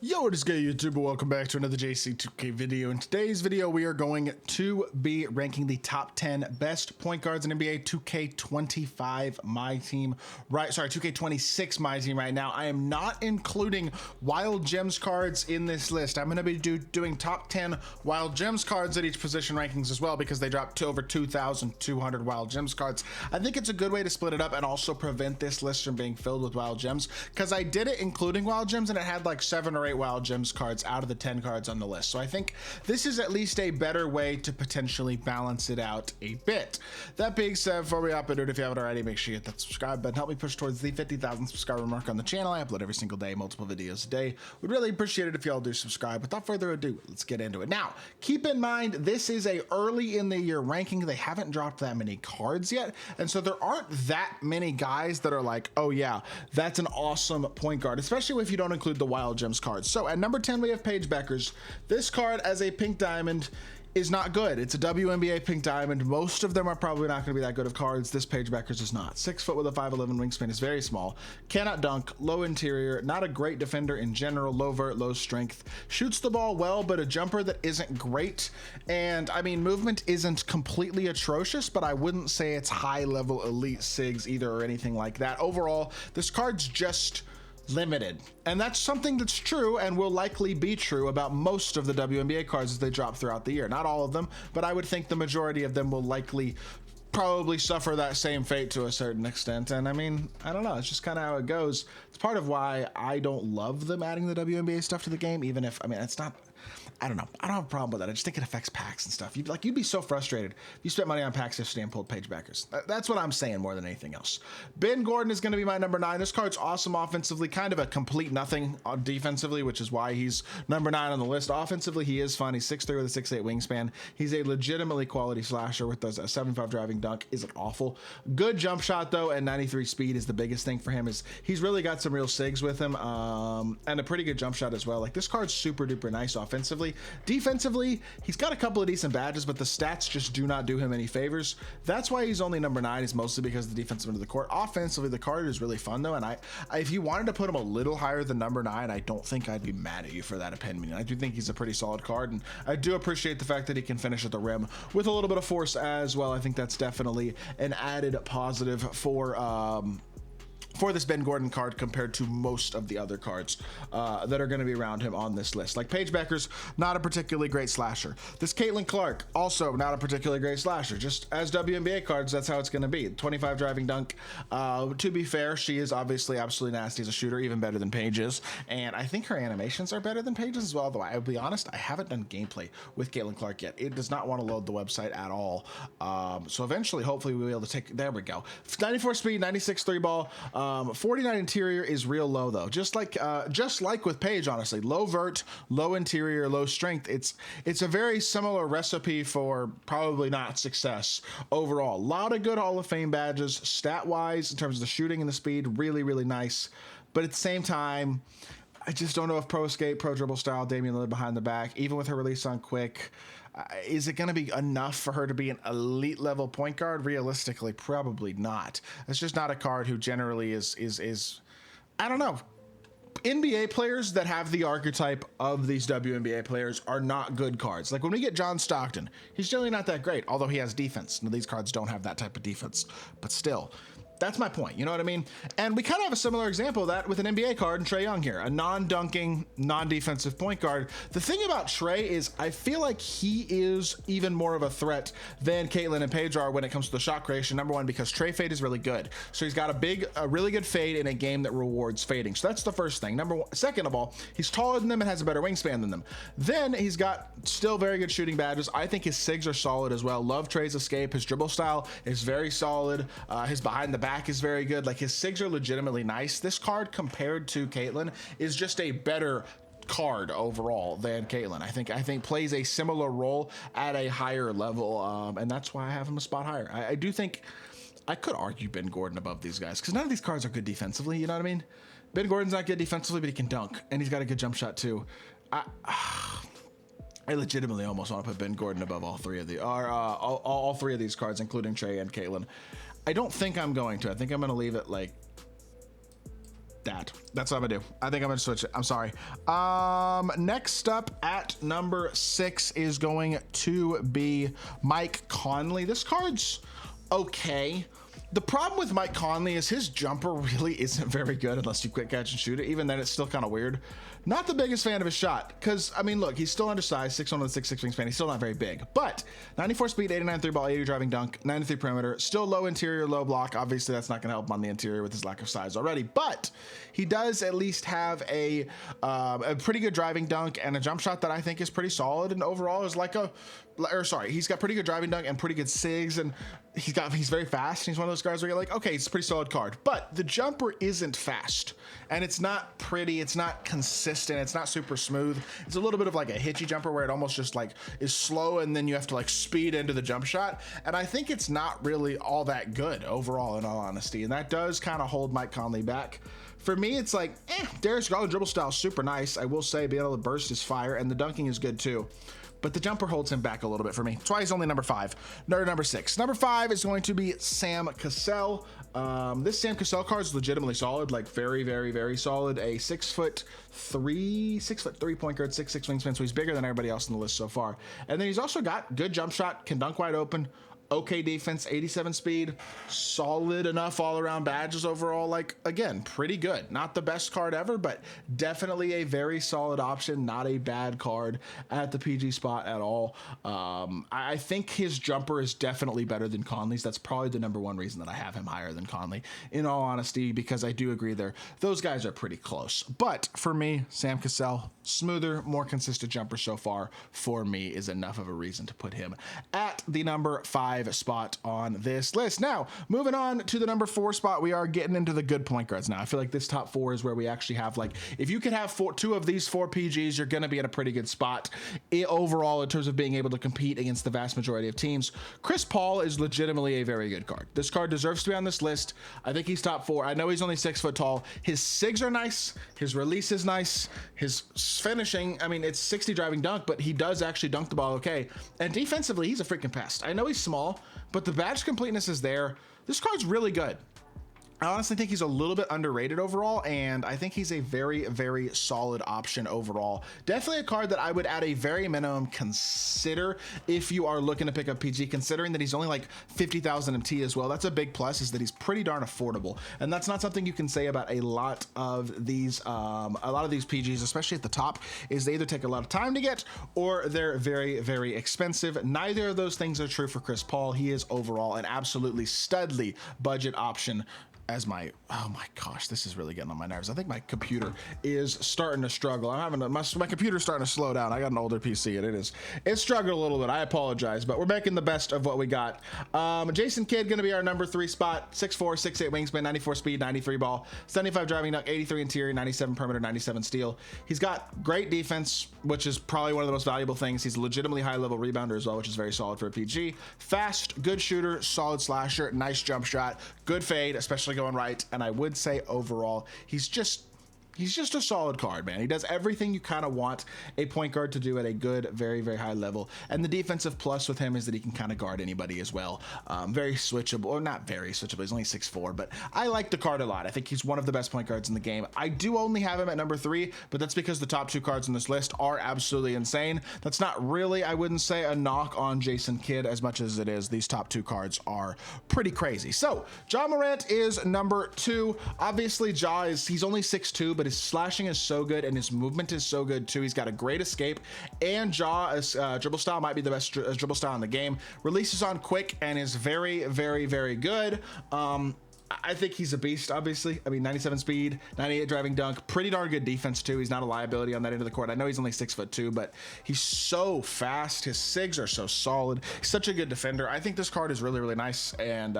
Yo, what is good, YouTube? Welcome back to another JC2K video. In today's video, we are going to be ranking the top 10 best point guards in NBA 2K25 MyTEAM. Right, sorry, 2K26 MyTEAM right now. I am not including Wild Gems cards in this list. I'm going to be doing top 10 Wild Gems cards at each position rankings as well, because they dropped to over 2,200 Wild Gems cards. I think it's a good way to split it up and also prevent this list from being filled with Wild Gems, because I did it including Wild Gems and it had like 7 or 8 Wild Gems cards out of the 10 cards on the list. So I think this is at least a better way to potentially balance it out a bit. That being said, before we hop into it, if you haven't already, make sure you hit that subscribe button. Help me push towards the 50,000 subscriber mark on the channel. I upload every single day, multiple videos a day. Would really appreciate it if y'all do subscribe. Without further ado, let's get into it. Now, keep in mind, this is a early in the year ranking. They haven't dropped that many cards yet. And so there aren't that many guys that are like, oh yeah, that's an awesome point guard, especially if you don't include the Wild Gems cards. So at number 10, we have Paige Bueckers. This card as a pink diamond is not good. It's a WNBA pink diamond. Most of them are probably not going to be that good of cards. This Paige Bueckers is not. 6 foot with a 5'11" wingspan, is very small. Cannot dunk, low interior, not a great defender in general, low vert, low strength. Shoots the ball well, but a jumper that isn't great. And I mean, movement isn't completely atrocious, but I wouldn't say it's high level elite SIGs either or anything like that. Overall, this card's just limited, and that's something that's true and will likely be true about most of the WNBA cards as they drop throughout the year. Not all of them, but I would think the majority of them will likely probably suffer that same fate to a certain extent. And I mean, I don't know, it's just kind of how it goes. It's part of why I don't love them adding the WNBA stuff to the game, even if, I mean, it's not, I don't know, I don't have a problem with that. I just think it affects packs and stuff. You'd be so frustrated if you spent money on packs yesterday and pulled Paige Bueckers. That's what I'm saying more than anything else. Ben Gordon is going to be my number 9. This card's awesome offensively, kind of a complete nothing defensively, which is why he's number 9 on the list. Offensively, he is fun. He's 6'3" with a 6'8" wingspan. He's a legitimately quality slasher with those 7'5" driving dunk. Isn't awful. Good jump shot though, and 93 speed is the biggest thing for him. Is he's really got some real SIGs with him, and a pretty good jump shot as well. Like, this card's super duper nice offensively. Defensively, he's got a couple of decent badges, but the stats just do not do him any favors. That's why he's only number 9, is mostly because of the defensive end of the court. Offensively, the card is really fun though, and I if you wanted to put him a little higher than number 9, I don't think I'd be mad at you for that opinion. I do think he's a pretty solid card, and I do appreciate the fact that he can finish at the rim with a little bit of force as well. I think that's definitely an added positive for this Ben Gordon card compared to most of the other cards that are going to be around him on this list. Like Paige Bueckers, not a particularly great slasher. This Caitlin Clark, also not a particularly great slasher. Just as WNBA cards, that's how it's going to be. 25 driving dunk. To be fair, she is obviously absolutely nasty as a shooter, even better than Paige is. And I think her animations are better than Paige's as well, though I'll be honest, I haven't done gameplay with Caitlin Clark yet. It does not want to load the website at all. So eventually, hopefully, we'll be able to take, there we go. 94 speed, 96 3 ball. 49 interior is real low though, just like with Paige, honestly. Low vert, low interior, low strength. It's a very similar recipe for probably not success overall. A lot of good Hall of Fame badges, stat wise, in terms of the shooting and the speed, really, really nice. But at the same time, I just don't know if pro skate, pro dribble style, Damian Lillard behind the back, even with her release on quick, is it going to be enough for her to be an elite level point guard? Realistically, probably not. It's just not a card who generally is I don't know. NBA players that have the archetype of these WNBA players are not good cards. Like when we get John Stockton, he's generally not that great, although he has defense. Now, these cards don't have that type of defense, but still. That's my point, you know what I mean? And we kind of have a similar example of that with an NBA card in Trae Young here, a non-dunking, non-defensive point guard. The thing about Trae is I feel like he is even more of a threat than Caitlin and Paige are when it comes to the shot creation. Number 1, because Trae fade is really good. So he's got a really good fade in a game that rewards fading. So that's the first thing. Number 1. Second of all, he's taller than them and has a better wingspan than them. Then he's got still very good shooting badges. I think his SIGs are solid as well. Love Trae's escape. His dribble style is very solid. His behind the back is very good. Like, his SIGs are legitimately nice. This card compared to Caitlin is just a better card overall than Caitlin. I think plays a similar role at a higher level, and that's why I have him a spot higher. I do think I could argue Ben Gordon above these guys because none of these cards are good defensively. You know what I mean? Ben Gordon's not good defensively, but he can dunk, and he's got a good jump shot too. I legitimately almost want to put Ben Gordon above all three of these cards, including Trae and Caitlin. I don't think I'm going to. I think I'm going to leave it like That's what I'm gonna do. I think I'm gonna switch it. I'm sorry. Next up at number 6 is going to be Mike Conley. This card's okay. The problem with Mike Conley is his jumper really isn't very good unless you quick catch and shoot it. Even then, it's still kind of weird. Not the biggest fan of his shot because, I mean, look, he's still undersized, 6'1" with 6'6" wingspan. He's still not very big, but 94 speed, 89 three ball, 80 driving dunk, 93 perimeter, still low interior, low block. Obviously, that's not going to help him on the interior with his lack of size already, but he does at least have a pretty good driving dunk and a jump shot that I think is pretty solid and overall is like he's got pretty good driving dunk and pretty good sigs, and he's very fast. He's one of those guys where you're like, okay, it's a pretty solid card, but the jumper isn't fast and it's not pretty. It's not consistent. It's not super smooth. It's a little bit of like a hitchy jumper where it almost just like is slow and then you have to like speed into the jump shot. And I think it's not really all that good overall, in all honesty. And that does kind of hold Mike Conley back. For me, it's like, Darius Garland dribble style is super nice. I will say being able to burst is fire and the dunking is good too. But the jumper holds him back a little bit for me. That's why he's only number 5. No, number 6. Number 5 is going to be Sam Cassell. This Sam Cassell card is legitimately solid, like very, very, very solid. A 6'3" point guard, 6'6" wingspan, so he's bigger than everybody else on the list so far. And then he's also got good jump shot, can dunk wide open, okay defense, 87 speed, solid enough all around badges overall. Like, again, pretty good. Not the best card ever, but definitely a very solid option. Not a bad card at the PG spot at all. I think his jumper is definitely better than Conley's. That's probably the number 1 reason that I have him higher than Conley, in all honesty, because I do agree those guys are pretty close. But for me, Sam Cassell, smoother, more consistent jumper so far for me is enough of a reason to put him at the number 5 spot on this list. Now, moving on to the number 4 spot, we are getting into the good point guards now. I feel like this top 4 is where we actually have, like, if you could have 2 of these 4 PGs, you're going to be in a pretty good spot overall in terms of being able to compete against the vast majority of teams. Chris Paul is legitimately a very good card. This card deserves to be on this list. I think he's top 4. I know he's only 6 foot tall. His sigs are nice. His release is nice. His finishing, I mean, it's 60 driving dunk, but he does actually dunk the ball okay. And defensively, he's a freaking pest. I know he's small, but the badge completeness is there. This card's really good. I honestly think he's a little bit underrated overall, and I think he's a very, very solid option overall. Definitely a card that I would at a very minimum consider if you are looking to pick up PG, considering that he's only like 50,000 MT as well. That's a big plus, is that he's pretty darn affordable, and that's not something you can say about a lot of these PGs, especially at the top, is they either take a lot of time to get or they're very, very expensive. Neither of those things are true for Chris Paul. He is overall an absolutely studly budget option. As oh my gosh, this is really getting on my nerves. I think my computer is starting to struggle. My computer's starting to slow down. I got an older PC and it's struggled a little bit. I apologize, but we're making the best of what we got. Jason Kidd gonna be our number 3 spot. 6'4", 6'8" wingspan, 94 speed, 93 ball, 75 driving dunk, 83 interior, 97 perimeter, 97 steal. He's got great defense, which is probably one of the most valuable things. He's a legitimately high level rebounder as well, which is very solid for a PG. Fast, good shooter, solid slasher, nice jump shot, good fade, especially going right. And I would say overall, he's just a solid card, man. He does everything you kind of want a point guard to do at a good, very, very high level. And the defensive plus with him is that he can kind of guard anybody as well. Very switchable, or not very switchable. He's only 6'4", but I like the card a lot. I think he's one of the best point guards in the game. I do only have him at number 3, but that's because the top 2 cards on this list are absolutely insane. That's not really, I wouldn't say, a knock on Jason Kidd as much as it is. These top 2 cards are pretty crazy. So, Ja Morant is number 2. Obviously, he's only 6'2", but his slashing is so good and his movement is so good too. He's got a great escape, and Ja's dribble style might be the best dribble style in the game. Releases on quick and is very, very, very good. I think he's a beast, obviously. I mean, 97 speed, 98 driving dunk, pretty darn good defense too. He's not a liability on that end of the court. I know he's only 6'2", but he's so fast. His sigs are so solid. He's such a good defender. I think this card is really, really nice, and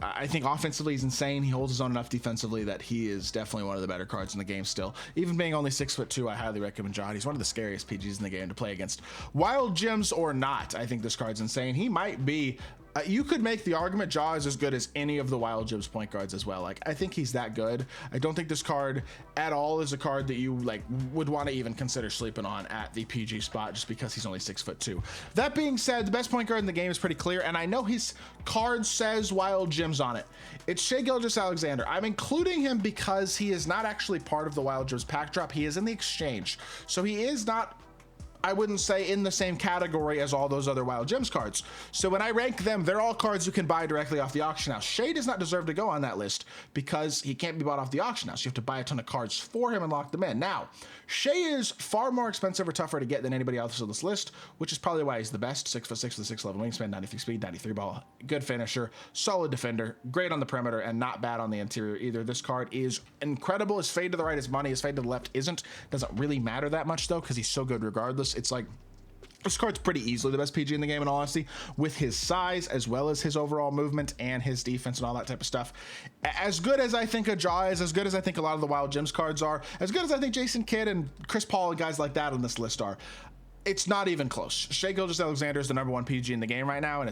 I think offensively he's insane. He holds his own enough defensively that he is definitely one of the better cards in the game still. Even being only 6'2", I highly recommend Ja. He's one of the scariest PGs in the game to play against. Wild gems or not, I think this card's insane. He might be You could make the argument Ja is as good as any of the Wild Gems point guards as well. Like, I think he's that good. I don't think this card at all is a card that you like would want to even consider sleeping on at the PG spot just because he's only 6'2". That being said, the best point guard in the game is pretty clear, and I know his card says Wild Gems on it. It's Shai Gilgeous-Alexander. I'm including him because he is not actually part of the Wild Gems pack drop. He is in the exchange, so he is not, I wouldn't say, in the same category as all those other Wild Gems cards. So when I rank them, they're all cards you can buy directly off the auction house. Shai does not deserve to go on that list because he can't be bought off the auction house. You have to buy a ton of cards for him and lock them in. Now, Shai is far more expensive or tougher to get than anybody else on this list, which is probably why he's the best. 6'6" with a 6'11" wingspan, 93 speed, 93 ball, good finisher, solid defender, great on the perimeter, and not bad on the interior either. This card is incredible. His fade to the right is money. His fade to the left isn't. Doesn't really matter that much though, because he's so good regardless. It's like, this card's pretty easily the best PG in the game, in all honesty, with his size as well as his overall movement and his defense and all that type of stuff. As good as I think a Ja is, as good as I think a lot of the Wild Gems cards are, as good as I think Jason Kidd and Chris Paul and guys like that on this list are, it's not even close. Shai Gilgeous-Alexander is the #1 PG in the game right now, and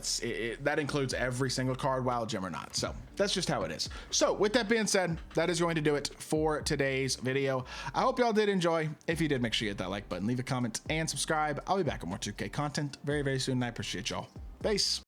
that includes every single card, Wild Gem or not. So that's just how it is. So with that being said, that is going to do it for today's video. I hope y'all did enjoy. If you did, make sure you hit that like button, leave a comment, and subscribe. I'll be back with more 2K content very, very soon, and I appreciate y'all. Peace.